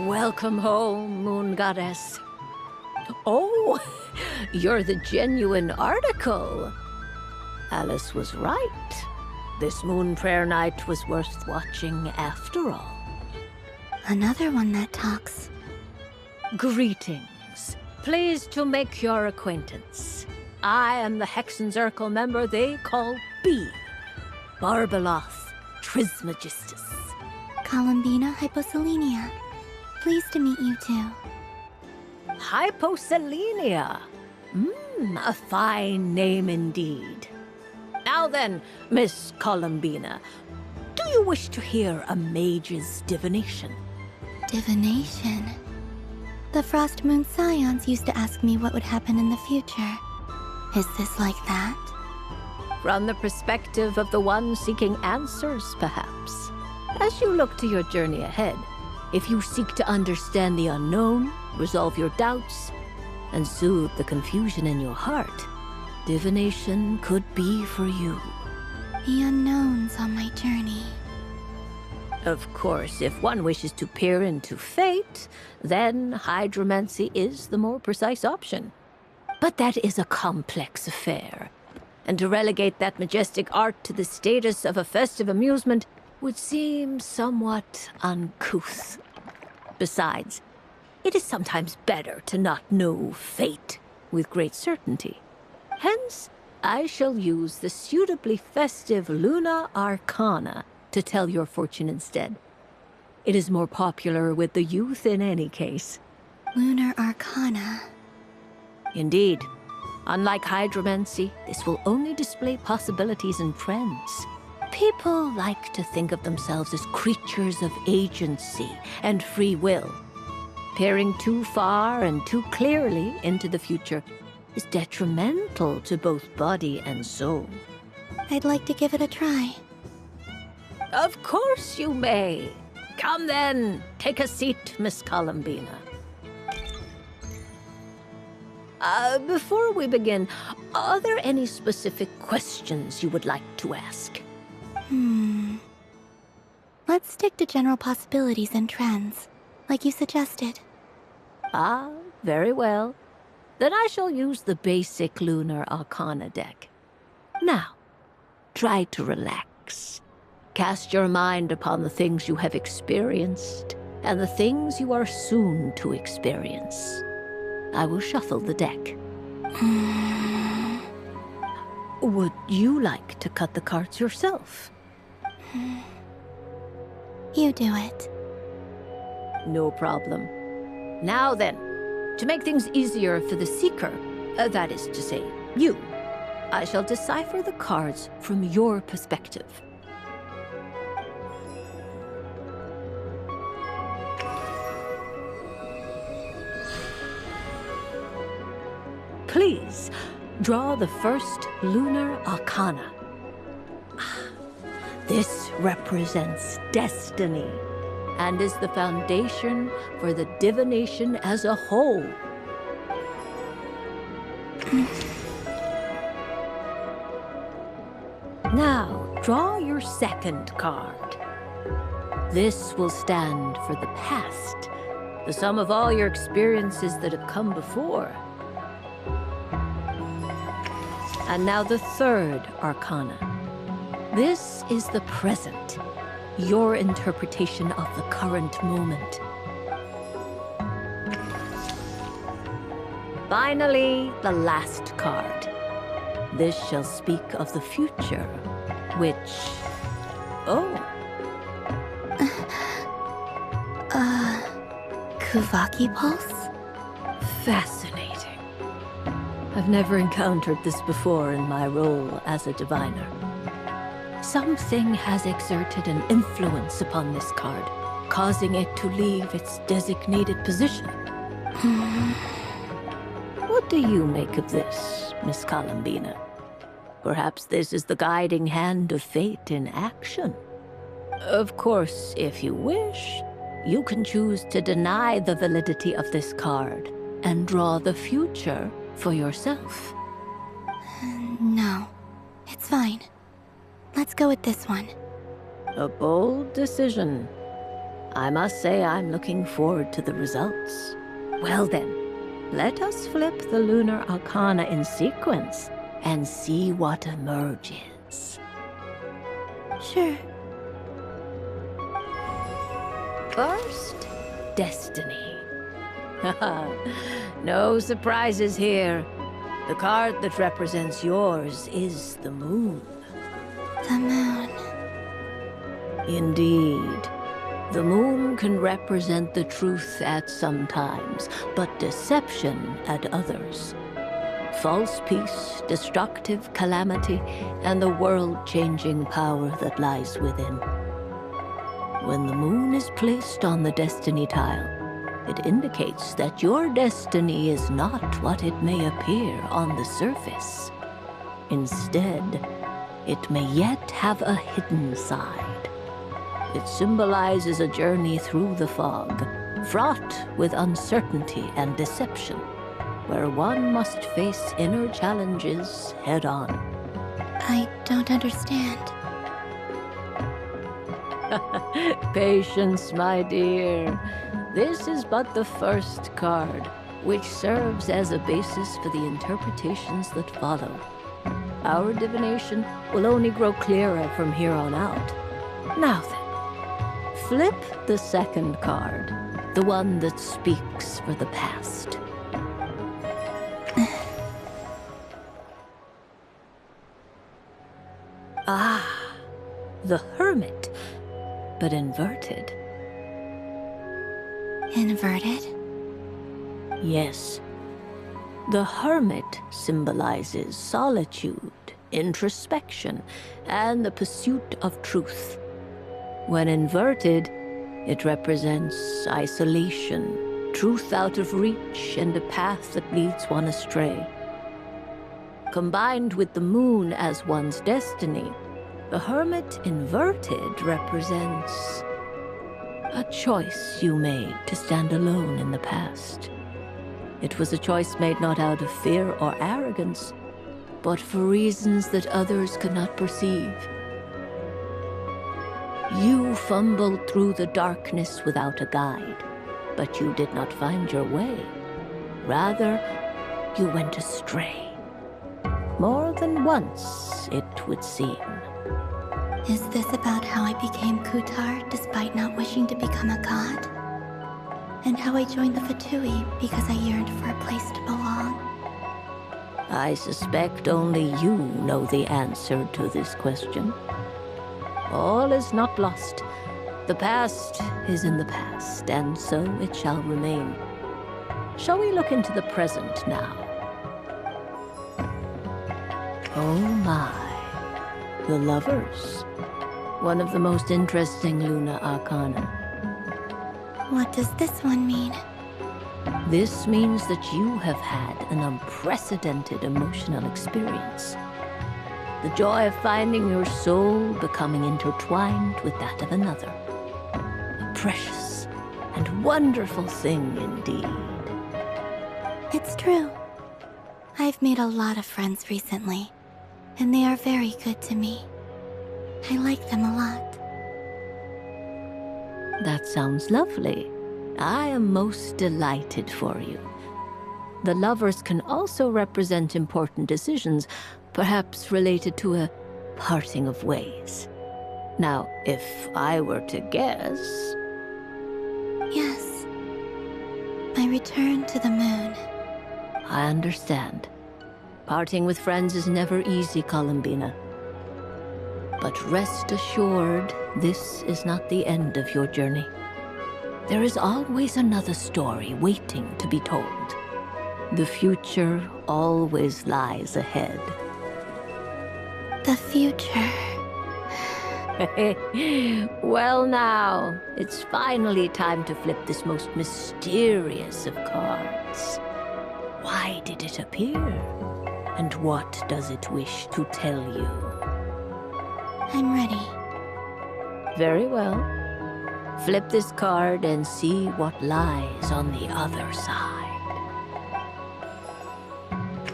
Welcome home, Moon Goddess. Oh, you're the genuine article. Alice was right. This moon prayer night was worth watching after all. Another one that talks. Greetings. Pleased to make your acquaintance. I am the Hexenzirkel member they call B. Barbeloth'S Trismegistus. Columbina hyposelenia. Pleased to meet you too. Hyposelenia. A fine name indeed. Now then, Miss Columbina, do you wish to hear a mage's divination? Divination? The Frost Moon Scions used to ask me what would happen in the future. Is this like that? From the perspective of the one seeking answers, perhaps. As you look to your journey ahead, if you seek to understand the unknown, resolve your doubts, and soothe the confusion in your heart, divination could be for you. The unknowns on my journey. Of course, if one wishes to peer into fate, then hydromancy is the more precise option. But that is a complex affair, and to relegate that majestic art to the status of a festive amusement would seem somewhat uncouth. Besides, it is sometimes better to not know fate with great certainty. Hence, I shall use the suitably festive Luna Arcana to tell your fortune instead. It is more popular with the youth in any case. Lunar Arcana. Indeed. Unlike hydromancy, this will only display possibilities and trends. People like to think of themselves as creatures of agency and free will. Peering too far and too clearly into the future is detrimental to both body and soul. I'd like to give it a try. Of course you may. Come then, take a seat, Miss Columbina. Before we begin, are there any specific questions you would like to ask? Let's stick to general possibilities and trends, like you suggested. Ah, very well. Then I shall use the basic Lunar Arcana deck. Now, try to relax. Cast your mind upon the things you have experienced and the things you are soon to experience. I will shuffle the deck. Would you like to cut the cards yourself? You do it. No problem. Now then, to make things easier for the seeker, that is to say, you, I shall decipher the cards from your perspective. Please, draw the first Lunar Arcana. This represents destiny and is the foundation for the divination as a whole. Now, draw your second card. This will stand for the past, the sum of all your experiences that have come before. And now the third Arcana. This is the present, your interpretation of the current moment. Finally, the last card. This shall speak of the future, which... Kuvaki Pulse? Fascinating. I've never encountered this before in my role as a diviner. Something has exerted an influence upon this card, causing it to leave its designated position. What do you make of this, Miss Columbina? Perhaps this is the guiding hand of fate in action. Of course, if you wish, you can choose to deny the validity of this card and draw the future for yourself. No, it's fine. Let's go with this one. A bold decision. I must say I'm looking forward to the results. Well then, let us flip the lunar arcana in sequence and see what emerges. Sure. First, destiny. No surprises here. The card that represents yours is the moon. The moon. Indeed. The moon can represent the truth at some times, but deception at others. False peace, destructive calamity, and the world-changing power that lies within. When the moon is placed on the destiny tile, it indicates that your destiny is not what it may appear on the surface. Instead, it may yet have a hidden side. It symbolizes a journey through the fog, fraught with uncertainty and deception, where one must face inner challenges head-on. I don't understand. Patience, my dear. This is but the first card, which serves as a basis for the interpretations that follow. Our divination will only grow clearer from here on out. Now then, flip the second card, the one that speaks for the past. Ah, the Hermit, but inverted. Inverted? Yes. The Hermit symbolizes solitude, introspection, and the pursuit of truth. When inverted, it represents isolation, truth out of reach, and a path that leads one astray. Combined with the moon as one's destiny, the Hermit inverted represents a choice you made to stand alone in the past. It was a choice made not out of fear or arrogance, but for reasons that others could not perceive. You fumbled through the darkness without a guide, but you did not find your way. Rather, you went astray. More than once, it would seem. Is this about how I became Kutar despite not wishing to become a god? And how I joined the Fatui because I yearned for a place to belong? I suspect only you know the answer to this question. All is not lost. The past is in the past, and so it shall remain. Shall we look into the present now? Oh my, the Lovers. One of the most interesting Luna Arcana. What does this one mean? This means that you have had an unprecedented emotional experience. The joy of finding your soul becoming intertwined with that of another. A precious and wonderful thing indeed. It's true. I've made a lot of friends recently, and they are very good to me. I like them a lot. That sounds lovely. I am most delighted for you. The Lovers can also represent important decisions, perhaps related to a parting of ways. Now, if I were to guess... Yes. I return to the moon. I understand. Parting with friends is never easy, Columbina. But rest assured, this is not the end of your journey. There is always another story waiting to be told. The future always lies ahead. The future. Well now, it's finally time to flip this most mysterious of cards. Why did it appear? And what does it wish to tell you? I'm ready. Very well. Flip this card and see what lies on the other side.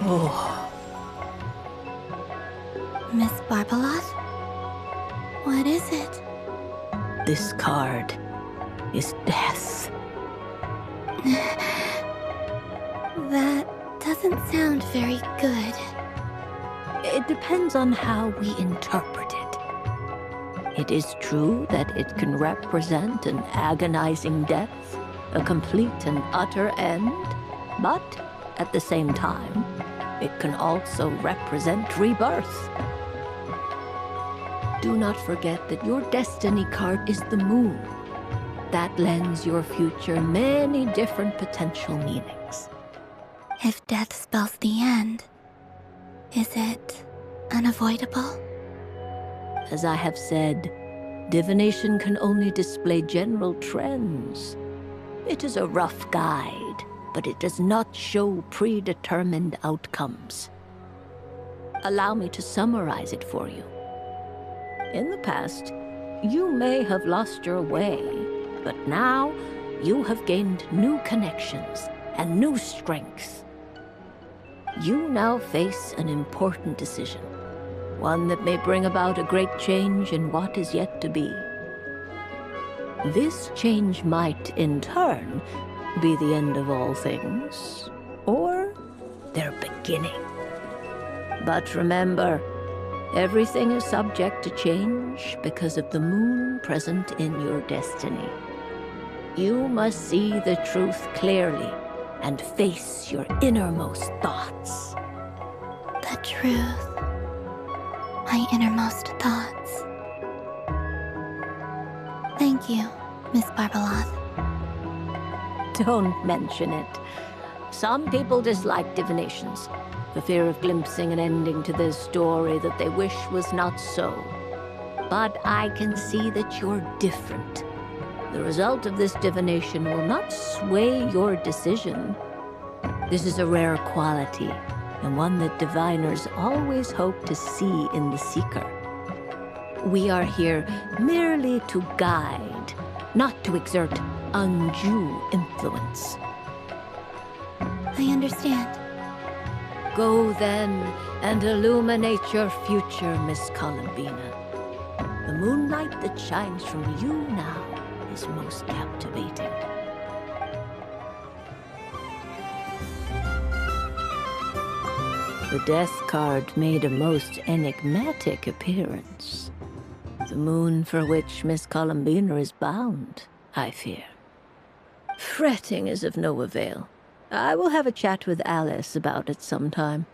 Oh. Miss Barbeloth? What is it? This card. is death. That doesn't sound very good. It depends on how we interpret it. It is true that it can represent an agonizing death, a complete and utter end, but at the same time, it can also represent rebirth. Do not forget that your destiny card is the moon. That lends your future many different potential meanings. If death spells the end, is it unavoidable? As I have said, divination can only display general trends. It is a rough guide, but it does not show predetermined outcomes. Allow me to summarize it for you. In the past, you may have lost your way, but now you have gained new connections and new strength. You now face an important decision, one that may bring about a great change in what is yet to be. This change might, in turn, be the end of all things, or their beginning. But remember, everything is subject to change because of the moon present in your destiny. You must see the truth clearly and face your innermost thoughts. The truth. My innermost thoughts. Thank you, Miss Barbeloth. Don't mention it. Some people dislike divinations, for fear of glimpsing an ending to their story that they wish was not so. But I can see that you're different. The result of this divination will not sway your decision. This is a rare quality, and one that diviners always hope to see in the seeker. We are here merely to guide, not to exert undue influence. I understand. Go then and illuminate your future, Miss Columbina. The moonlight that shines from you now is most captivating. The death card made a most enigmatic appearance. The moon for which Miss Columbina is bound, I fear. Fretting is of no avail. I will have a chat with Alice about it sometime.